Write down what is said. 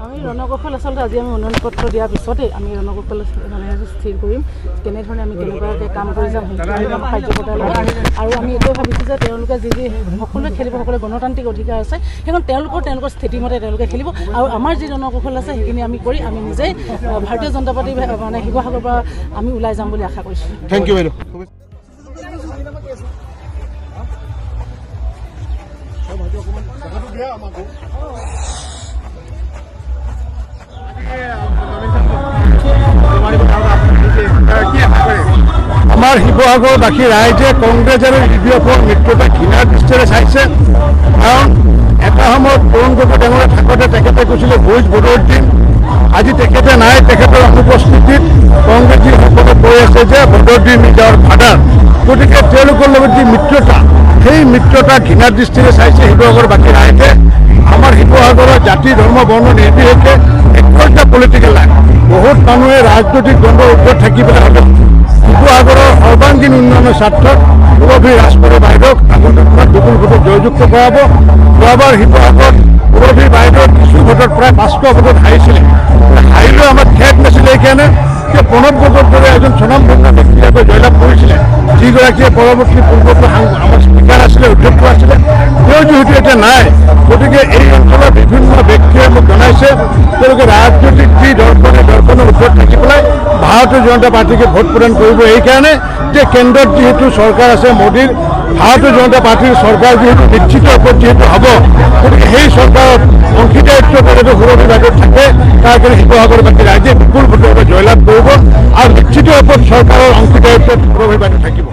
আমি ৰণগোপাল আচলতে আজি আমি উন্নয়ন পত্ৰ দিয়াৰ পিছতেই আমি ৰণগোপাল মানে স্থিৰ কৰিম কেনেধৰণে আমি কেনেকুৱাকৈ কাম কৰি যাম কাৰ্যকৰ্তাৰ লগত আৰু আমি এইটোও ভাবিছোঁ যে তেওঁলোকে যি সকলোৱে খেলিব সকলোৱে গণতান্ত্ৰিক অধিকাৰ আছে সেইখন তেওঁলোকৰ স্থিতিমতে তেওঁলোকে খেলিব আৰু আমাৰ যি ৰণকৌশল আছে সেইখিনি আমি কৰি আমি নিজেই ভাৰতীয় জনতা পাৰ্টি মানে শিৱসাগৰৰ পৰা আমি ওলাই যাম বুলি আশা কৰিছোঁ। থেংক ইউ বাইদেউ। আমাৰ শিৱসাগৰবাসী ৰাইজে কংগ্ৰেছ আৰু ইউডিএফৰ মিত্ৰতা ঘৃণাৰ দৃষ্টিৰে চাইছে কাৰণ এটা সময়ত তৰুণ গগৈ ডাঙৰে থাকোঁতে তেখেতে কৈছিলে ভোজ বদৰুদ্দিন আজি তেখেতে নাই তেখেতৰ অনুপস্থিতিত কংগ্ৰেছ যিসকলে কৈ আছে যে বদৰুদ্দিন নিজৰ ফাদাৰ গতিকে তেওঁলোকৰ লগত যি মিত্ৰতা সেই মিত্ৰতা ঘৃণাৰ দৃষ্টিৰে চাইছে শিৱসাগৰবাসী ৰাইজে। আমাৰ শিৱসাগৰৰ জাতি ধৰ্ম বৰ্ণ নিৰ্বিশেষে একৈটা পলিটিকেল লাইন বহুত মানুহে ৰাজনৈতিক দ্বন্দ্বৰ ওপৰত থাকি পেলাই হ'লেও শিৱসাগৰৰ সৰ্বাংগীন উন্নয়নৰ স্বাৰ্থত পূৰবী ৰাজপথৰ বাইদেউক আগন্তুক বিপুল ভোটত জয়যুক্ত কৰাব। যোৱাবাৰ শিৱসাগৰত পূৰবী বাইদেউ কিছু ভোটত প্ৰায় 500 ভোটত হাৰিছিলে। হাৰিলেও আমাৰ ঠেক নাছিলে এইকাৰণে যে প্ৰণৱ গগৈৰ দৰে এজন স্বনামধন্য ব্যক্তিগৰাকীয়ে জয়লাভ কৰিছিলে যিগৰাকীয়ে পৰৱৰ্তী পূৰ্বতে আমাৰ স্পীকাৰ আছিলে অধ্যক্ষ আছিলে তেওঁ যিহেতু এতিয়া নাই গতিকে এই অঞ্চলৰ বিভিন্ন ব্যক্তিয়ে মোক জনাইছে তেওঁলোকে ৰাজনৈতিক যি দৰ্শনৰ ওপৰত থাকি পেলাই ভাৰতীয় জনতা পাৰ্টিকে ভোট প্ৰদান কৰিব এইকাৰণে যে কেন্দ্ৰত যিহেতু চৰকাৰ আছে মোদীৰ ভাৰতীয় জনতা পাৰ্টিৰ চৰকাৰ যিহেতু নিশ্চিত ওপৰত যিহেতু হ'ব গতিকে সেই চৰকাৰত অংশীদাৰিত্ব যাতে সুৰক্ষিত বাইদেউ থাকে তাৰ কাৰণে শিৱসাগৰবাসী ৰাইজে বিপুল ভোটৰ জয়লাভ কৰিব আৰু নিশ্চিত ওপৰত চৰকাৰৰ অংশীদাৰিত্বত সুৰক্ষিত বাইদেউ থাকিব।